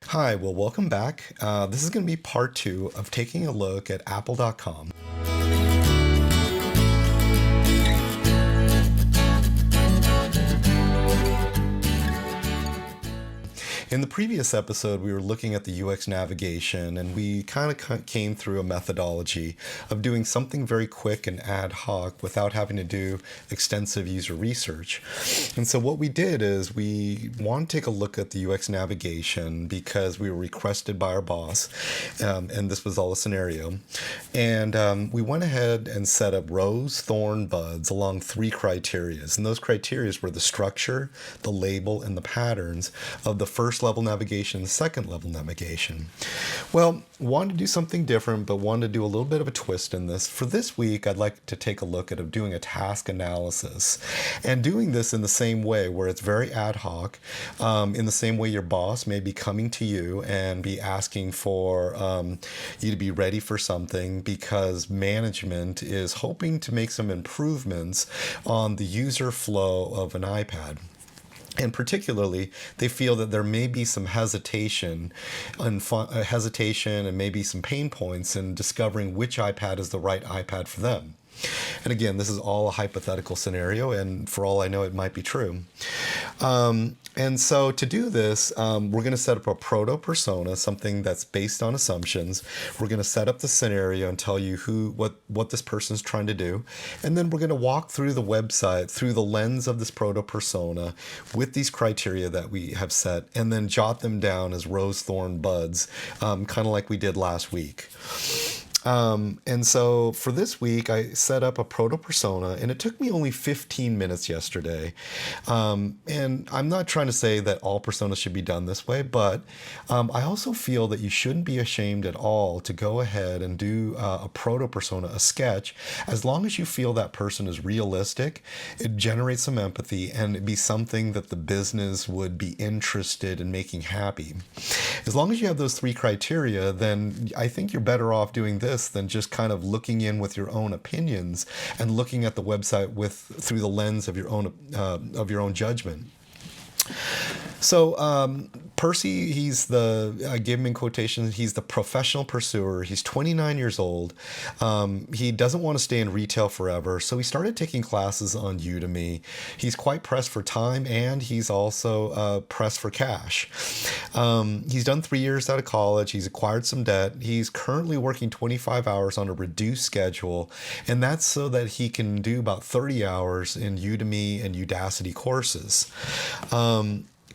Hi, well, welcome back. This is going to be part two of taking a look at Apple.com. In the previous episode, we were looking at the UX navigation, and we kind of came through a methodology of doing something very quick and ad hoc without having to do extensive user research. And so what we did is we want to take a look at the UX navigation because we were requested by our boss, and this was all a scenario. And we went ahead and set up rows, thorn, buds along three criteria. And those criteria were the structure, the label, and the patterns of the first level navigation, second level navigation. Well, wanted to do something different, but wanted to do a little bit of a twist in this. For this week, I'd like to take a look at doing a task analysis and doing this in the same way where it's very ad hoc, in the same way your boss may be coming to you and be asking for you to be ready for something because management is hoping to make some improvements on the user flow of an iPad. And particularly, they feel that there may be some hesitation and maybe some pain points in discovering which iPad is the right iPad for them. And again, this is all a hypothetical scenario, and for all I know, it might be true. And so to do this, we're going to set up a Proto Persona, something that's based on assumptions. We're going to set up the scenario and tell you what this person's trying to do. And then we're going to walk through the website through the lens of this Proto Persona with these criteria that we have set, and then jot them down as rose, thorn, buds, kind of like we did last week. And so for this week, I set up a Proto Persona, and it took me only 15 minutes yesterday. And I'm not trying to say that all personas should be done this way, but I also feel that you shouldn't be ashamed at all to go ahead and do a Proto Persona, a sketch, as long as you feel that person is realistic, it generates some empathy, and it'd be something that the business would be interested in making happy. As long as you have those three criteria, then I think you're better off doing this than just kind of looking in with your own opinions and looking at the website through the lens of your own judgment. So Percy, he's I gave him in quotations, he's the professional pursuer. He's 29 years old. He doesn't want to stay in retail forever, so he started taking classes on Udemy. He's quite pressed for time, and he's also pressed for cash. He's done 3 years out of college. He's acquired some debt. He's currently working 25 hours on a reduced schedule, and that's so that he can do about 30 hours in Udemy and Udacity courses.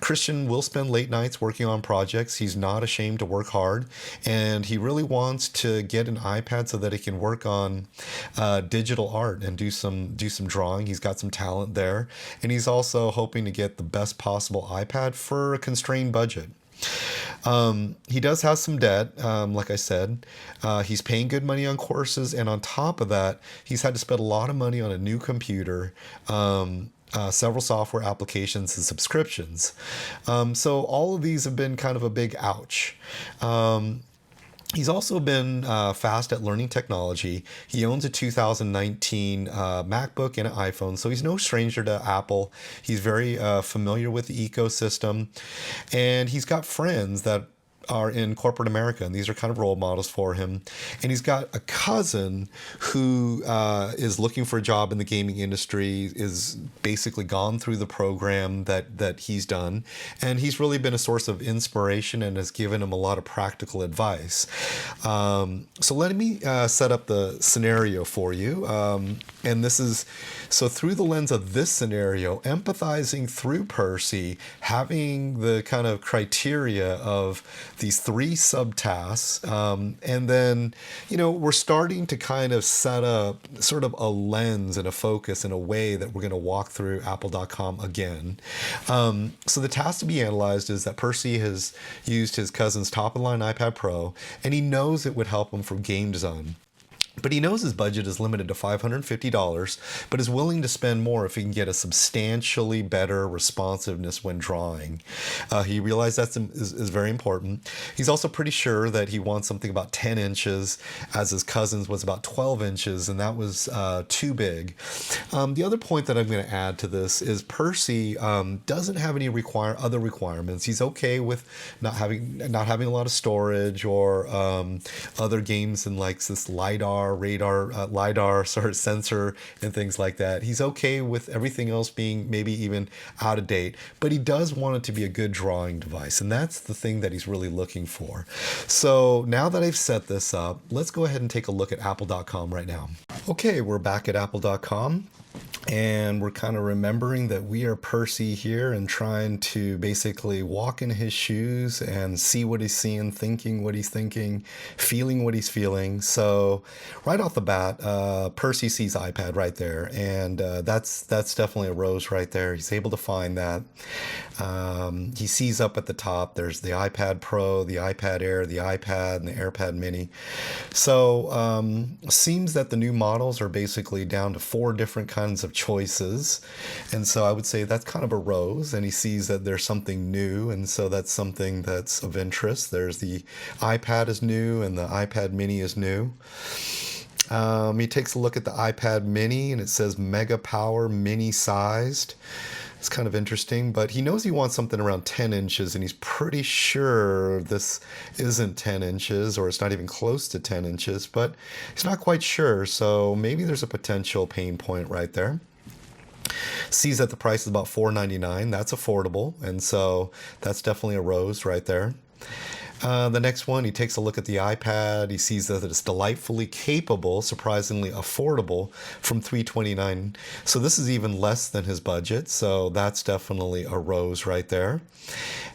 Christian will spend late nights working on projects. He's not ashamed to work hard, and he really wants to get an iPad so that he can work on digital art and do some drawing. He's got some talent there, and he's also hoping to get the best possible iPad for a constrained budget. He does have some debt, like I said. He's paying good money on courses, and on top of that, he's had to spend a lot of money on a new computer, several software applications, and subscriptions. So all of these have been kind of a big ouch. He's also been fast at learning technology. He owns a 2019 MacBook and an iPhone, so he's no stranger to Apple. He's very familiar with the ecosystem, and he's got friends that are in corporate America, and these are kind of role models for him. And he's got a cousin who is looking for a job in the gaming industry, is basically gone through the program that he's done, and he's really been a source of inspiration and has given him a lot of practical advice. So let me set up the scenario for you. And this is, so through the lens of this scenario, empathizing through Percy, having the kind of criteria of these three subtasks, and then, we're starting to kind of set up sort of a lens and a focus in a way that we're going to walk through Apple.com again. So the task to be analyzed is that Percy has used his cousin's top-of-the-line iPad Pro, and he knows it would help him for game design. But he knows his budget is limited to $550, but is willing to spend more if he can get a substantially better responsiveness when drawing. He realized that is very important. He's also pretty sure that he wants something about 10 inches, as his cousin's was about 12 inches, and that was too big. The other point that I'm going to add to this is Percy doesn't have any other requirements. He's okay with not having a lot of storage or other games in like this LiDAR sensor and things like that. He's okay with everything else being maybe even out of date, but he does want it to be a good drawing device, and that's the thing that he's really looking for. So now that I've set this up, let's go ahead and take a look at apple.com right now. Okay, we're back at apple.com. And we're kind of remembering that we are Percy here and trying to basically walk in his shoes and see what he's seeing, thinking what he's thinking, feeling what he's feeling. So right off the bat, Percy sees iPad right there. And that's definitely a rose right there. He's able to find that. He sees up at the top, there's the iPad Pro, the iPad Air, the iPad, and the AirPad Mini. So seems that the new models are basically down to 4 different kinds of choices, and so I would say that's kind of a rose, and he sees that there's something new, and so that's something that's of interest. There's the iPad is new and the iPad Mini is new. He takes a look at the iPad Mini and it says mega power mini sized. It's kind of interesting, but he knows he wants something around 10 inches, and he's pretty sure this isn't 10 inches, or it's not even close to 10 inches, but he's not quite sure, so maybe there's a potential pain point right there. Sees that the price is about $4.99. That's affordable, and so that's definitely a rose right there. The next one, he takes a look at the iPad. He sees that it's delightfully capable, surprisingly affordable, from $329. So this is even less than his budget. So that's definitely a rose right there.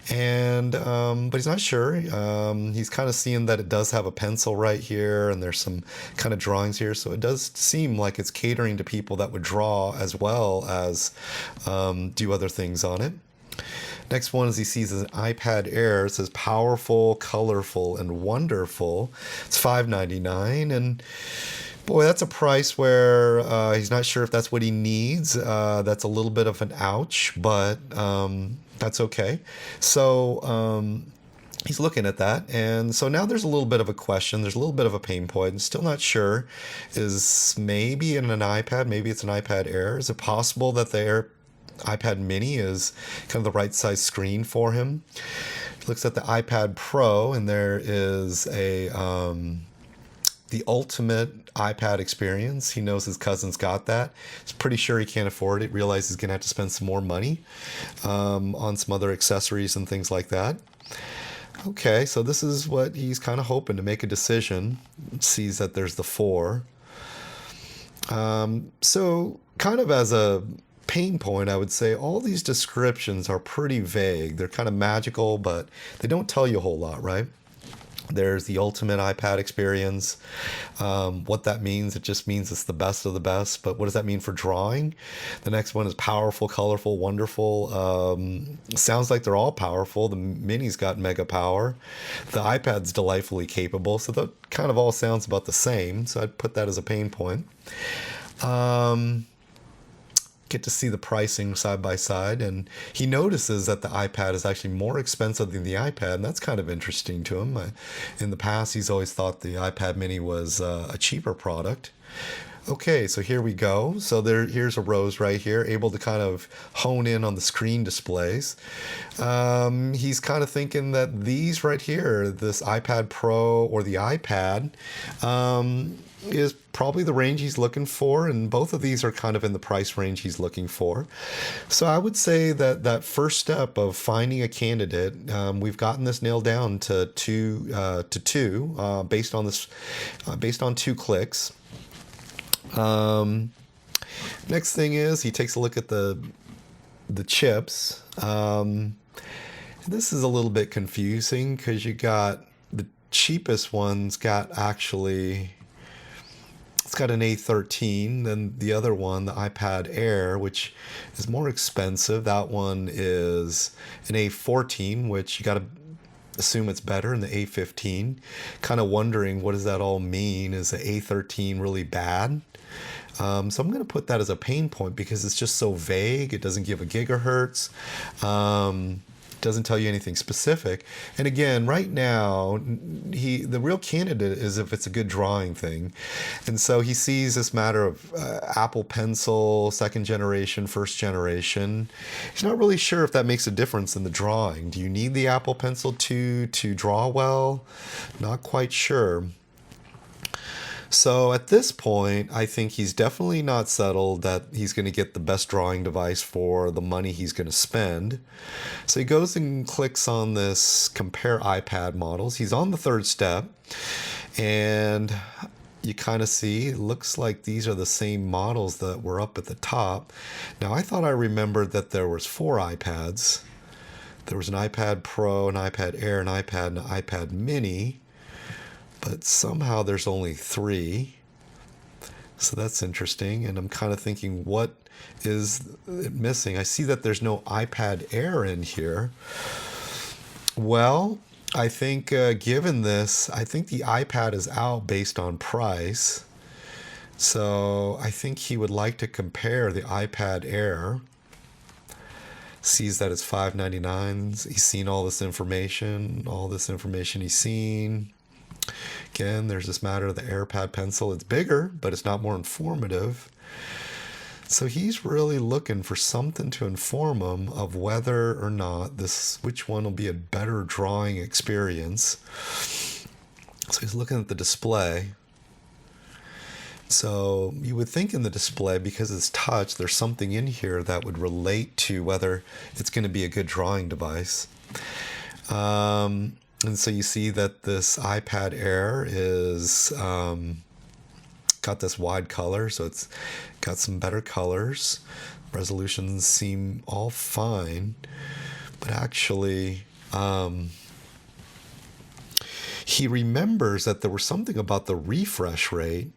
And but he's not sure. He's kind of seeing that it does have a pencil right here, and there's some kind of drawings here. So it does seem like it's catering to people that would draw as well as do other things on it. Next one is he sees an iPad Air. It says powerful, colorful, and wonderful. It's $5.99, and boy, that's a price where he's not sure if that's what he needs. That's a little bit of an ouch, but that's okay. So he's looking at that, and so now there's a little bit of a question. There's a little bit of a pain point. I'm still not sure. Is maybe in an iPad, maybe it's an iPad Air. Is it possible that the iPad Mini is kind of the right size screen for him? He looks at the iPad Pro, and there is the ultimate iPad experience. He knows his cousin's got that. He's pretty sure he can't afford it. Realizes he's gonna have to spend some more money on some other accessories and things like that. Okay, so this is what he's kind of hoping to make a decision. Sees that there's the 4. So kind of as a pain point, I would say all these descriptions are pretty vague. They're kind of magical, but they don't tell you a whole lot, right? There's the ultimate iPad experience. What that means, it just means it's the best of the best. But what does that mean for drawing? The next one is powerful, colorful, wonderful. Sounds like they're all powerful. The Mini's got mega power. The iPad's delightfully capable. So that kind of all sounds about the same. So I'd put that as a pain point. Get to see the pricing side by side, and he notices that the iPad is actually more expensive than the iPad, and that's kind of interesting to him. In the past, he's always thought the iPad Mini was a cheaper product. Okay, so here we go. So here's a rose right here, able to kind of hone in on the screen displays. He's kind of thinking that these right here, this iPad Pro or the iPad, is probably the range he's looking for, and both of these are kind of in the price range he's looking for. So I would say that that first step of finding a candidate, we've gotten this nailed down to two based on this, based on 2 clicks. Next thing is he takes a look at the chips. This is a little bit confusing because you got the cheapest one's got actually, it's got an A13, then the other one, the iPad Air, which is more expensive. That one is an A14, which you got to assume it's better in the A15. Kind of wondering, what does that all mean? Is the A13 really bad? So I'm going to put that as a pain point because it's just so vague. It doesn't give a gigahertz. Doesn't tell you anything specific. And again, right now, the real candidate is if it's a good drawing thing. And so he sees this matter of Apple Pencil, second generation, first generation. He's not really sure if that makes a difference in the drawing. Do you need the Apple Pencil 2 to draw well? Not quite sure. So at this point, I think he's definitely not settled that he's going to get the best drawing device for the money he's going to spend. So he goes and clicks on this compare iPad models. He's on the third step, and you kind of see, it looks like these are the same models that were up at the top. Now, I thought I remembered that there was 4 iPads. There was an iPad Pro, an iPad Air, an iPad, and an iPad Mini. But somehow there's only 3. So that's interesting. And I'm kind of thinking, what is it missing? I see that there's no iPad Air in here. Well, I think given this, I think the iPad is out based on price. So I think he would like to compare the iPad Air. Sees that it's $5.99. He's seen all this information he's seen. Again, there's this matter of the AirPad pencil. It's bigger, but it's not more informative. So he's really looking for something to inform him of whether or not which one will be a better drawing experience. So he's looking at the display. So you would think in the display, because it's touch, there's something in here that would relate to whether it's going to be a good drawing device. And so you see that this iPad Air is got this wide color, so it's got some better colors. Resolutions seem all fine, but actually he remembers that there was something about the refresh rate,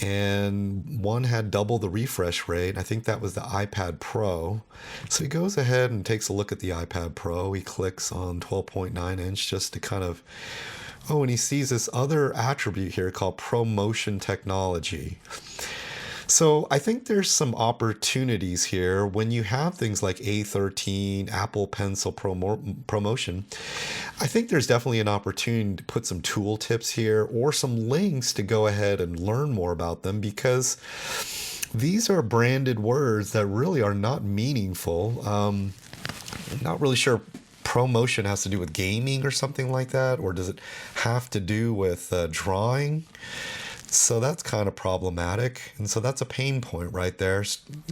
and one had double the refresh rate. I think that was the iPad Pro. So he goes ahead and takes a look at the iPad Pro. He clicks on 12.9 inch just to kind of, and he sees this other attribute here called ProMotion technology. So I think there's some opportunities here when you have things like A13, Apple Pencil ProMotion. I think there's definitely an opportunity to put some tool tips here or some links to go ahead and learn more about them, because these are branded words that really are not meaningful. I'm not really sure ProMotion has to do with gaming or something like that, or does it have to do with drawing? So that's kind of problematic. And so that's a pain point right there,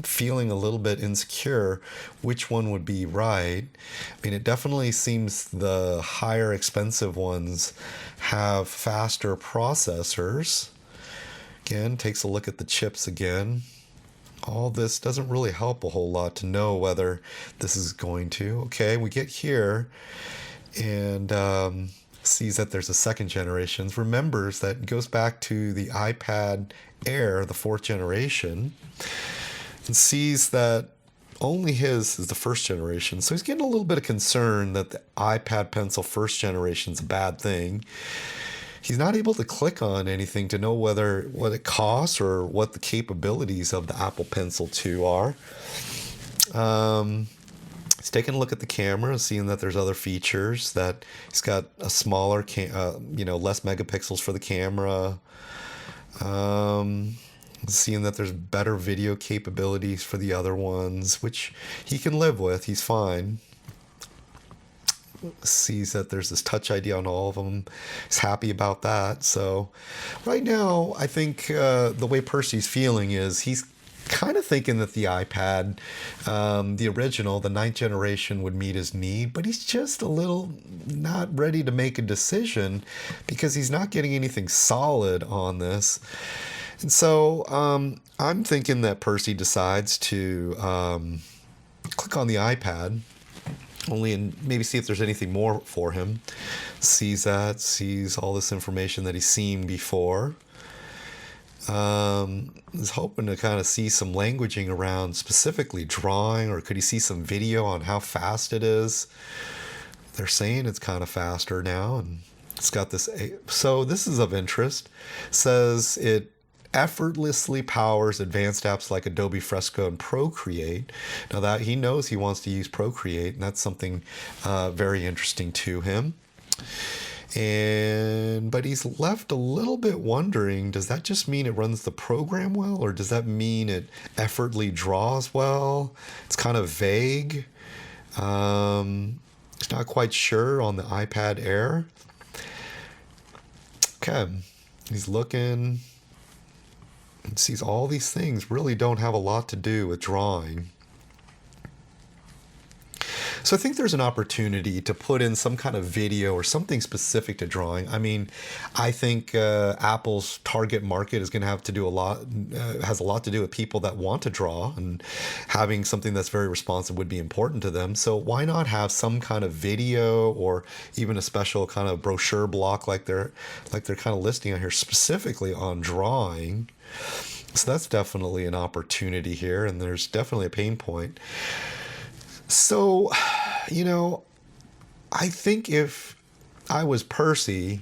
feeling a little bit insecure which one would be right. I mean, it definitely seems the higher expensive ones have faster processors. Again, takes a look at the chips again. All this doesn't really help a whole lot to know whether this is going to. Okay, we get here and sees that there's a second generation, remembers that it goes back to the iPad Air, the 4th generation, and sees that only his is the 1st generation. So he's getting a little bit of concern that the iPad Pencil 1st generation is a bad thing. He's not able to click on anything to know what it costs or what the capabilities of the Apple Pencil 2 are. He's taking a look at the camera, seeing that there's other features, that he's got a smaller, less megapixels for the camera. Seeing that there's better video capabilities for the other ones, which he can live with. He's fine. Sees that there's this Touch ID on all of them. He's happy about that. So right now, I think the way Percy's feeling is he's kind of thinking that the iPad, the original, the 9th generation, would meet his need, but he's just a little not ready to make a decision because he's not getting anything solid on this. And so I'm thinking that Percy decides to click on the iPad, and maybe see if there's anything more for him. Sees all this information that he's seen before. Is hoping to kind of see some languaging around specifically drawing, or could he see some video on how fast it is? They're saying it's kind of faster now, and it's got this. So this is of interest. Says it effortlessly powers advanced apps like Adobe Fresco and Procreate. Now that he knows he wants to use Procreate, and that's something very interesting to him. But he's left a little bit wondering, does that just mean it runs the program well, or does that mean it effortlessly draws well? It's kind of vague. He's not quite sure on the iPad Air. Okay, he's looking and sees all these things really don't have a lot to do with drawing. So I think there's an opportunity to put in some kind of video or something specific to drawing. I mean, I think Apple's target market is going to have to do has a lot to do with people that want to draw, and having something that's very responsive would be important to them. So why not have some kind of video or even a special kind of brochure block like they're kind of listing out here specifically on drawing. So that's definitely an opportunity here, and there's definitely a pain point. So, I think if I was Percy,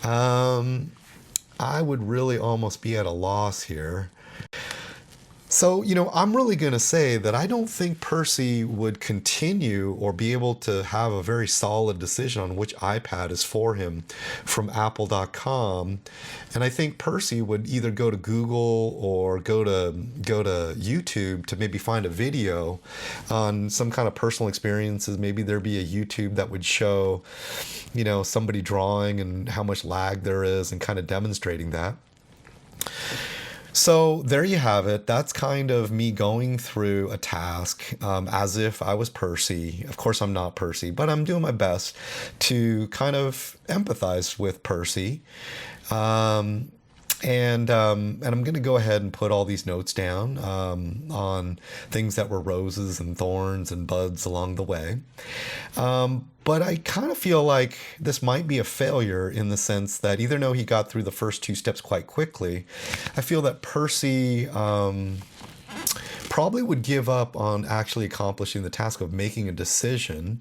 I would really almost be at a loss here. So, I'm really going to say that I don't think Percy would continue or be able to have a very solid decision on which iPad is for him from Apple.com. And I think Percy would either go to Google or go to YouTube to maybe find a video on some kind of personal experiences. Maybe there'd be a YouTube that would show, somebody drawing and how much lag there is and kind of demonstrating that. So there you have it. That's kind of me going through a task as if I was Percy. Of course, I'm not Percy, but I'm doing my best to kind of empathize with Percy. And I'm going to go ahead and put all these notes down on things that were roses and thorns and buds along the way. But I kind of feel like this might be a failure in the sense that even though he got through the first two steps quite quickly, I feel that Percy probably would give up on actually accomplishing the task of making a decision.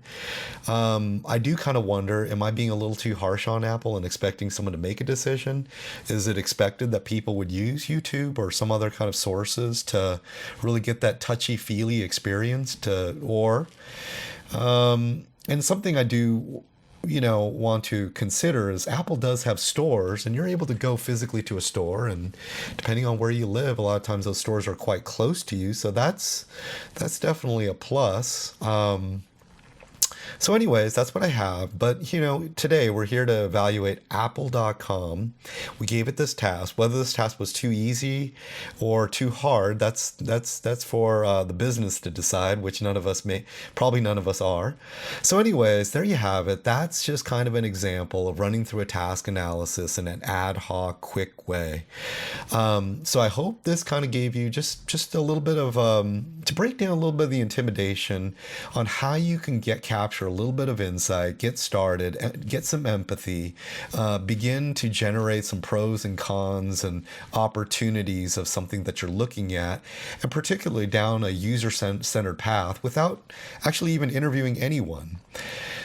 I do kind of wonder, am I being a little too harsh on Apple and expecting someone to make a decision? Is it expected that people would use YouTube or some other kind of sources to really get that touchy-feely experience and something I do want to consider is Apple does have stores, and you're able to go physically to a store, and depending on where you live, a lot of times those stores are quite close to you, so that's definitely a plus. So anyways, that's what I have. But, today we're here to evaluate Apple.com. We gave it this task. Whether this task was too easy or too hard, that's for the business to decide, which probably none of us are. So anyways, there you have it. That's just kind of an example of running through a task analysis in an ad hoc, quick way. So I hope this kind of gave you just a little bit of, to break down a little bit of the intimidation on how you can capture a little bit of insight, get started, get some empathy, begin to generate some pros and cons and opportunities of something that you're looking at, and particularly down a user-centered path without actually even interviewing anyone.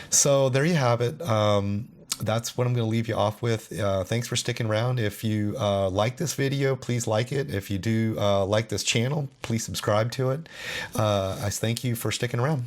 So there you have it. That's what I'm going to leave you off with. Thanks for sticking around. If you like this video, please like it. If you do like this channel, please subscribe to it. I thank you for sticking around.